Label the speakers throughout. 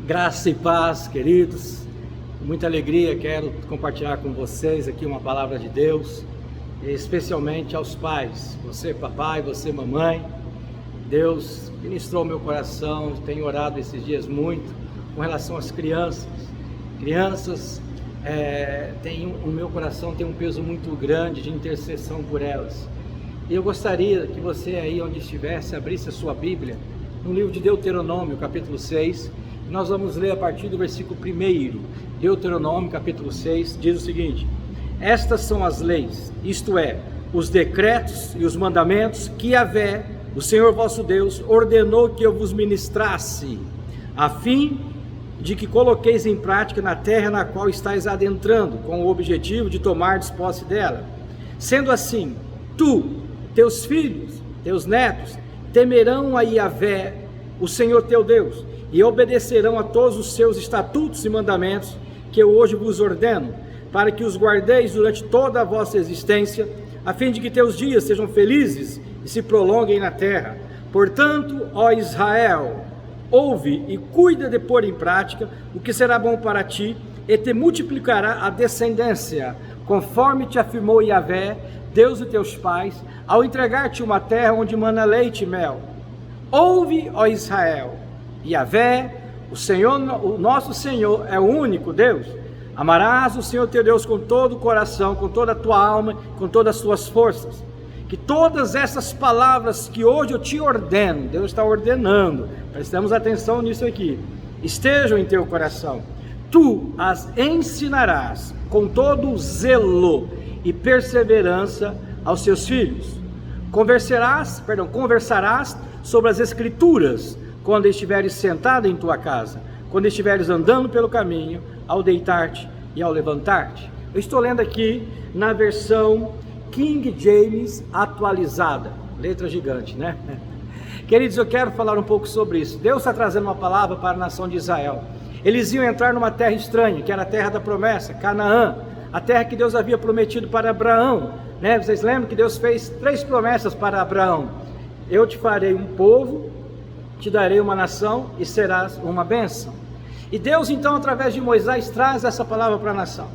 Speaker 1: Graça e paz, queridos. Com muita alegria quero compartilhar com vocês aqui uma palavra de Deus, especialmente aos pais. Você papai, você mamãe. Deus ministrou meu coração, tenho orado esses dias muito com relação às crianças. Crianças, o meu coração tem um peso muito grande de intercessão por elas. E eu gostaria que você aí onde estivesse abrisse a sua Bíblia no livro de Deuteronômio, capítulo 6. Nós vamos ler a partir do versículo 1. Deuteronômio, capítulo 6, diz o seguinte: estas são as leis, isto é, os decretos e os mandamentos que Yahvé, o Senhor vosso Deus, ordenou que eu vos ministrasse, a fim de que coloqueis em prática na terra na qual estáis adentrando, com o objetivo de tomardes posse dela. Sendo assim, tu, teus filhos, teus netos, temerão a Yahvé, o Senhor teu Deus, e obedecerão a todos os seus estatutos e mandamentos que eu hoje vos ordeno, para que os guardeis durante toda a vossa existência, a fim de que teus dias sejam felizes e se prolonguem na terra. Portanto, ó Israel, ouve e cuida de pôr em prática o que será bom para ti, e te multiplicará a descendência, conforme te afirmou Yahvé, Deus de teus pais, ao entregar-te uma terra onde mana leite e mel. Ouve, ó Israel, Yahvé, o Senhor, o nosso Senhor, é o único Deus. Amarás o Senhor teu Deus com todo o coração, com toda a tua alma, com todas as tuas forças. Que todas essas palavras que hoje eu te ordeno, Deus está ordenando, prestamos atenção nisso aqui, estejam em teu coração. Tu as ensinarás com todo o zelo e perseverança aos seus filhos. Conversarás sobre as Escrituras, quando estiveres sentado em tua casa, quando estiveres andando pelo caminho, ao deitar-te e ao levantar-te. Eu estou lendo aqui na versão King James atualizada, letra gigante, né? Queridos, eu quero falar um pouco sobre isso. Deus está trazendo uma palavra para a nação de Israel. Eles iam entrar numa terra estranha, que era a terra da promessa, Canaã, a terra que Deus havia prometido para Abraão, né? Vocês lembram que Deus fez 3 promessas para Abraão: eu te farei um povo, te darei uma nação e serás uma bênção. E Deus então, através de Moisés, traz essa palavra para a nação: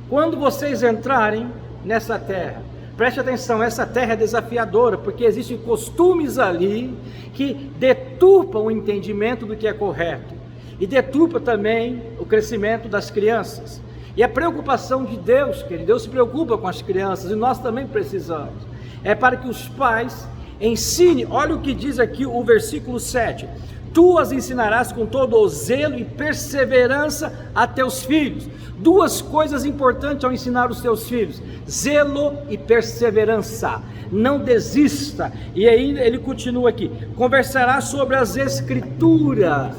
Speaker 1: quando vocês entrarem nessa terra, preste atenção, essa terra é desafiadora, porque existem costumes ali que deturpam o entendimento do que é correto, e deturpa também o crescimento das crianças. E a preocupação de Deus, querido, Deus se preocupa com as crianças, e nós também precisamos, é para que os pais ensinem. Olha o que diz aqui o versículo 7, tu as ensinarás com todo o zelo e perseverança a teus filhos. 2 coisas importantes ao ensinar os teus filhos: zelo e perseverança. Não desista. E aí ele continua aqui: conversarás sobre as Escrituras.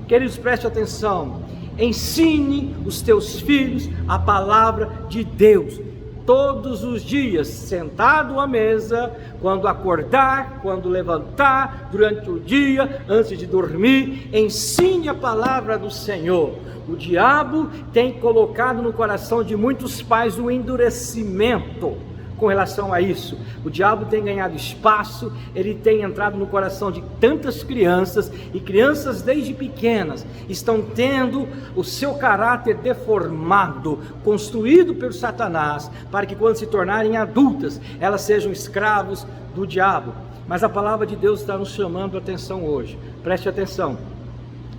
Speaker 1: Queridos, preste atenção, ensine os teus filhos a palavra de Deus, todos os dias, sentado à mesa, quando acordar, quando levantar, durante o dia, antes de dormir, ensine a palavra do Senhor. O diabo tem colocado no coração de muitos pais um endurecimento com relação a isso. O diabo tem ganhado espaço, ele tem entrado no coração de tantas crianças, e crianças desde pequenas estão tendo o seu caráter deformado, construído por Satanás, para que quando se tornarem adultas, elas sejam escravos do diabo. Mas a palavra de Deus está nos chamando a atenção hoje. Preste atenção,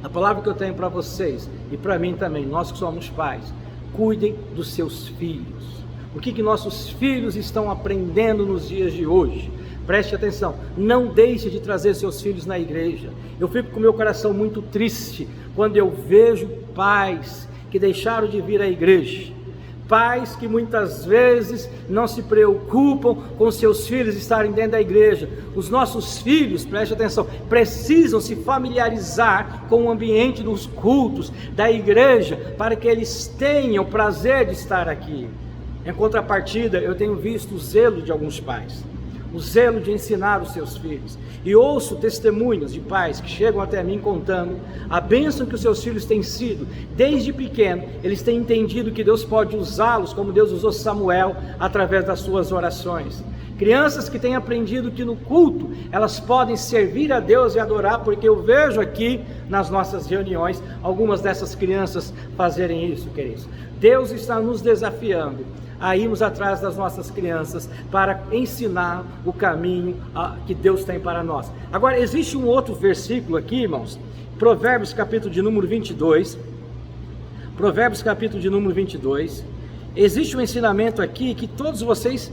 Speaker 1: a palavra que eu tenho para vocês, e para mim também, nós que somos pais: cuidem dos seus filhos. O que nossos filhos estão aprendendo nos dias de hoje? Preste atenção, não deixe de trazer seus filhos na igreja. Eu fico com meu coração muito triste quando eu vejo pais que deixaram de vir à igreja, pais que muitas vezes não se preocupam com seus filhos estarem dentro da igreja. Os nossos filhos, preste atenção, precisam se familiarizar com o ambiente dos cultos da igreja, para que eles tenham prazer de estar aqui. Em contrapartida, eu tenho visto o zelo de alguns pais, o zelo de ensinar os seus filhos, e ouço testemunhos de pais que chegam até mim contando a bênção que os seus filhos têm sido. Desde pequeno, eles têm entendido que Deus pode usá-los como Deus usou Samuel, através das suas orações. Crianças que têm aprendido que no culto elas podem servir a Deus e adorar, porque eu vejo aqui nas nossas reuniões algumas dessas crianças fazerem isso, queridos. Deus está nos desafiando a irmos atrás das nossas crianças para ensinar o caminho que Deus tem para nós. Agora, existe um outro versículo aqui, irmãos, Provérbios capítulo de número 22, Provérbios capítulo de número 22, existe um ensinamento aqui que todos vocês,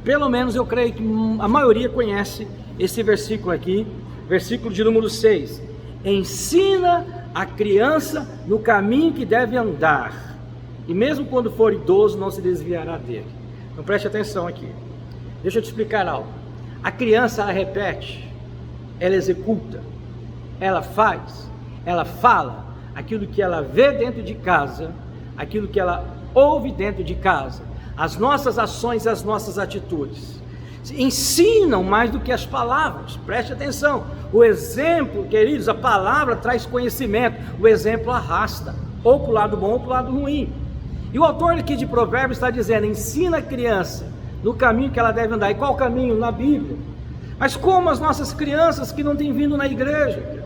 Speaker 1: pelo menos eu creio que a maioria conhece esse versículo aqui, versículo de número 6, ensina a criança no caminho que deve andar, e mesmo quando for idoso não se desviará dele. Então preste atenção aqui, deixa eu te explicar algo. A criança, ela repete, ela executa, ela faz, ela fala aquilo que ela vê dentro de casa, aquilo que ela ouve dentro de casa. As nossas ações e as nossas atitudes ensinam mais do que as palavras. Preste atenção, o exemplo, queridos, a palavra traz conhecimento, o exemplo arrasta, ou para o lado bom ou para o lado ruim. E o autor aqui de Provérbios está dizendo, ensina a criança no caminho que ela deve andar. E qual caminho? Na Bíblia. Mas como as nossas crianças que não têm vindo na igreja,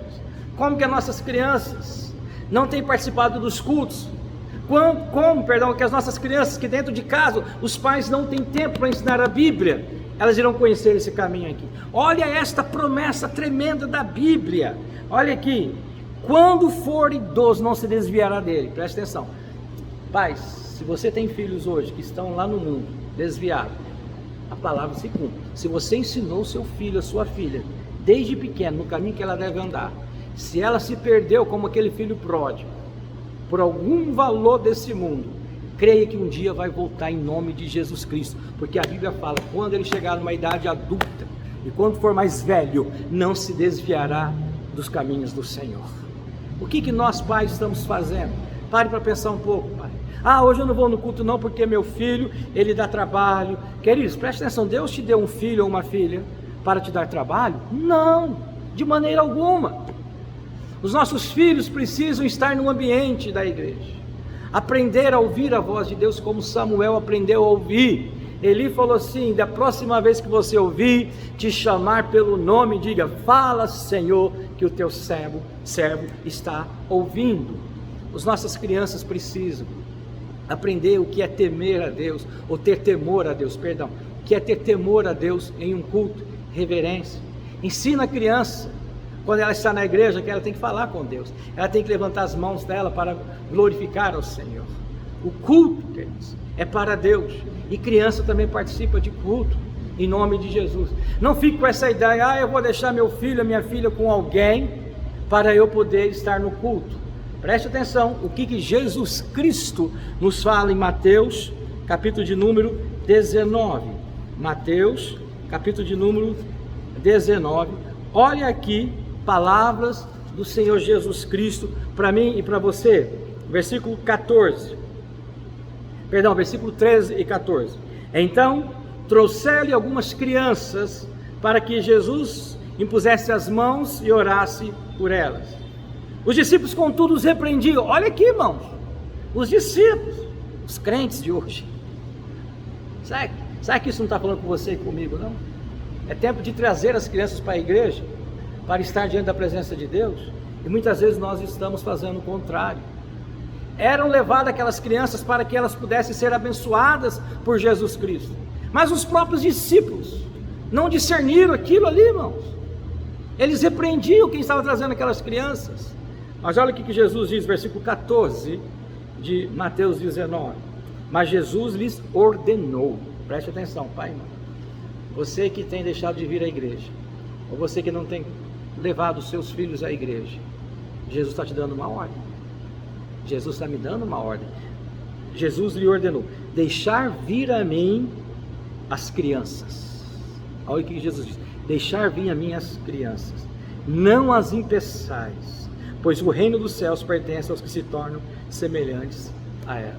Speaker 1: como que as nossas crianças não têm participado dos cultos, como que as nossas crianças que dentro de casa, os pais não têm tempo para ensinar a Bíblia, elas irão conhecer esse caminho aqui. Olha esta promessa tremenda da Bíblia, olha aqui, quando for idoso não se desviará dele. Presta atenção, pais, se você tem filhos hoje que estão lá no mundo, desviados, a palavra se cumpre. Se você ensinou seu filho, a sua filha, desde pequeno, no caminho que ela deve andar, se ela se perdeu como aquele filho pródigo, por algum valor desse mundo, creia que um dia vai voltar em nome de Jesus Cristo, porque a Bíblia fala, quando ele chegar numa idade adulta, e quando for mais velho, não se desviará dos caminhos do Senhor. O que nós pais estamos fazendo? Pare para pensar um pouco, pai. Hoje eu não vou no culto não, porque meu filho, ele dá trabalho. Queridos, preste atenção, Deus te deu um filho ou uma filha para te dar trabalho? Não, de maneira alguma. Os nossos filhos precisam estar no ambiente da igreja, aprender a ouvir a voz de Deus como Samuel aprendeu a ouvir. Eli falou assim, da próxima vez que você ouvir, te chamar pelo nome, diga, fala Senhor, que o teu servo está ouvindo. As nossas crianças precisam aprender o que é temer a Deus, ou ter temor a Deus, perdão, o que é ter temor a Deus em um culto, reverência. Ensina a criança, quando ela está na igreja, que ela tem que falar com Deus, ela tem que levantar as mãos dela para glorificar ao Senhor. O culto, queridos, é para Deus, e criança também participa de culto, em nome de Jesus. Não fique com essa ideia, eu vou deixar meu filho, a minha filha com alguém, para eu poder estar no culto. Preste atenção, o que Jesus Cristo nos fala em Mateus, capítulo de número 19, Mateus, capítulo de número 19, olha aqui, palavras do Senhor Jesus Cristo para mim e para você, versículo 13 e 14. Então trouxeram-lhe algumas crianças para que Jesus impusesse as mãos e orasse por elas. Os discípulos contudo os repreendiam. Olha aqui, irmãos, os discípulos, os crentes de hoje. Sabe que isso não está falando com você e comigo, não? É tempo de trazer as crianças para a igreja, para estar diante da presença de Deus, e muitas vezes nós estamos fazendo o contrário. Eram levadas aquelas crianças para que elas pudessem ser abençoadas por Jesus Cristo, mas os próprios discípulos não discerniram aquilo ali, irmãos. Eles repreendiam quem estava trazendo aquelas crianças. Mas olha o que Jesus diz, versículo 14 de Mateus 19, mas Jesus lhes ordenou, preste atenção, pai e mãe, você que tem deixado de vir à igreja, ou você que não tem levado os seus filhos à igreja, Jesus está te dando uma ordem. Jesus está me dando uma ordem. Jesus lhe ordenou, deixar vir a mim as crianças. Olha o que Jesus diz, deixar vir a mim as crianças, não as impeçais, pois o reino dos céus pertence aos que se tornam semelhantes a elas.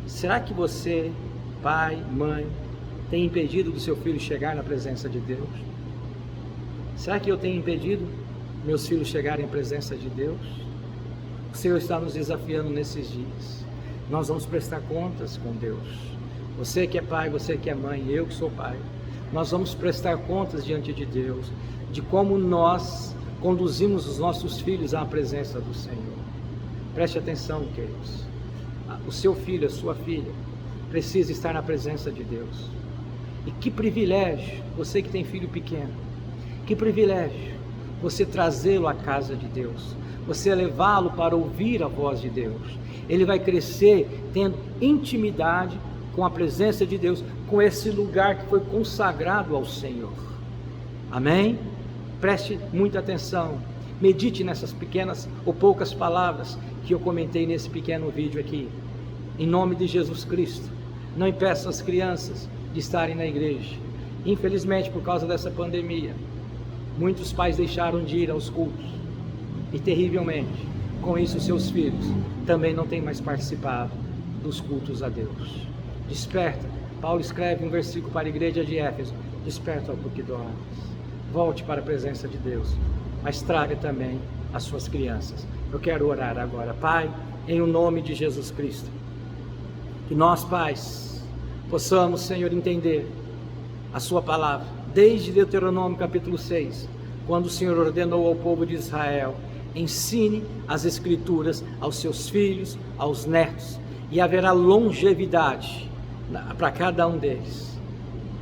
Speaker 1: Será que você, pai, mãe, tem impedido do seu filho chegar na presença de Deus? Será que eu tenho impedido meus filhos chegarem à presença de Deus? O Senhor está nos desafiando nesses dias. Nós vamos prestar contas com Deus. Você que é pai, você que é mãe, eu que sou pai, Nós vamos prestar contas diante de Deus de como nós conduzimos os nossos filhos à presença do Senhor. Preste atenção, queridos. O seu filho, a sua filha, precisa estar na presença de Deus. E que privilégio, você que tem filho pequeno, que privilégio você trazê-lo à casa de Deus, você levá-lo para ouvir a voz de Deus. Ele vai crescer tendo intimidade com a presença de Deus, com esse lugar que foi consagrado ao Senhor. Amém? Preste muita atenção, medite nessas pequenas ou poucas palavras que eu comentei nesse pequeno vídeo aqui. Em nome de Jesus Cristo, não impeça as crianças de estarem na igreja. Infelizmente, por causa dessa pandemia, muitos pais deixaram de ir aos cultos e terrivelmente, com isso seus filhos também não têm mais participado dos cultos a Deus. Desperta. Paulo escreve um versículo para a igreja de Éfeso: desperta, ó, porque dormes. Volte para a presença de Deus, mas traga também as suas crianças. Eu quero orar agora. Pai, em o nome de Jesus Cristo, que nós, pais, possamos, Senhor, entender a sua palavra, desde Deuteronômio capítulo 6, quando o Senhor ordenou ao povo de Israel: ensine as escrituras aos seus filhos, aos netos, e haverá longevidade para cada um deles.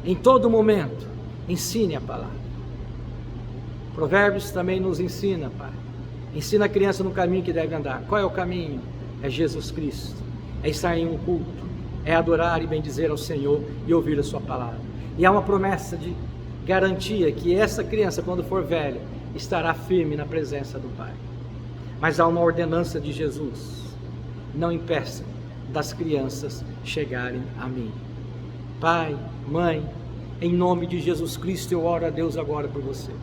Speaker 1: Em todo momento, ensine a palavra. Provérbios também nos ensina, Pai. Ensina a criança no caminho que deve andar. Qual é o caminho? É Jesus Cristo. É estar em um culto, é adorar e bendizer ao Senhor e ouvir a sua palavra. E há uma promessa de garantia que essa criança, quando for velha, estará firme na presença do Pai. Mas há uma ordenança de Jesus: não impeça das crianças chegarem a mim. Pai, mãe, em nome de Jesus Cristo, eu oro a Deus agora por vocês,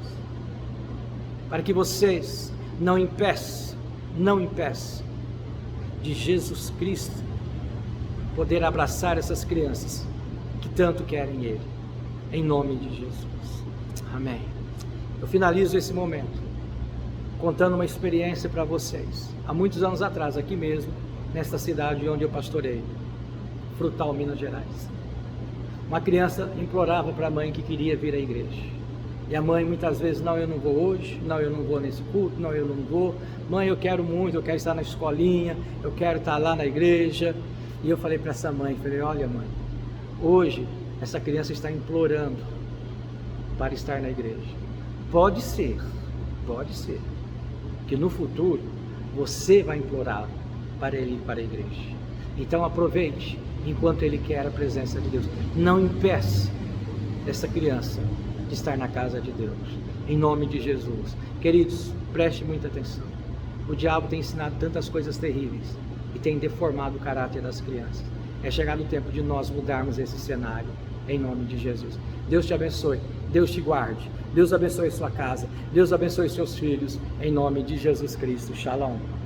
Speaker 1: para que vocês não impeçam de Jesus Cristo poder abraçar essas crianças que tanto querem Ele, em nome de Jesus. Amém. Eu finalizo esse momento contando uma experiência para vocês. Há muitos anos atrás, aqui mesmo, nesta cidade onde eu pastorei, Frutal, Minas Gerais, uma criança implorava para a mãe que queria vir à igreja. E a mãe muitas vezes: não, eu não vou hoje, não, eu não vou nesse culto, não, eu não vou. Mãe, eu quero muito, eu quero estar na escolinha, eu quero estar lá na igreja. E eu falei para essa mãe, olha, mãe, hoje essa criança está implorando para estar na igreja. Pode ser que no futuro você vai implorar para ele ir para a igreja. Então aproveite enquanto ele quer a presença de Deus. Não impeça essa criança de estar na casa de Deus, em nome de Jesus. Queridos, preste muita atenção. O diabo tem ensinado tantas coisas terríveis e tem deformado o caráter das crianças. É chegado o tempo de nós mudarmos esse cenário, em nome de Jesus. Deus te abençoe, Deus te guarde, Deus abençoe sua casa, Deus abençoe seus filhos, em nome de Jesus Cristo. Shalom.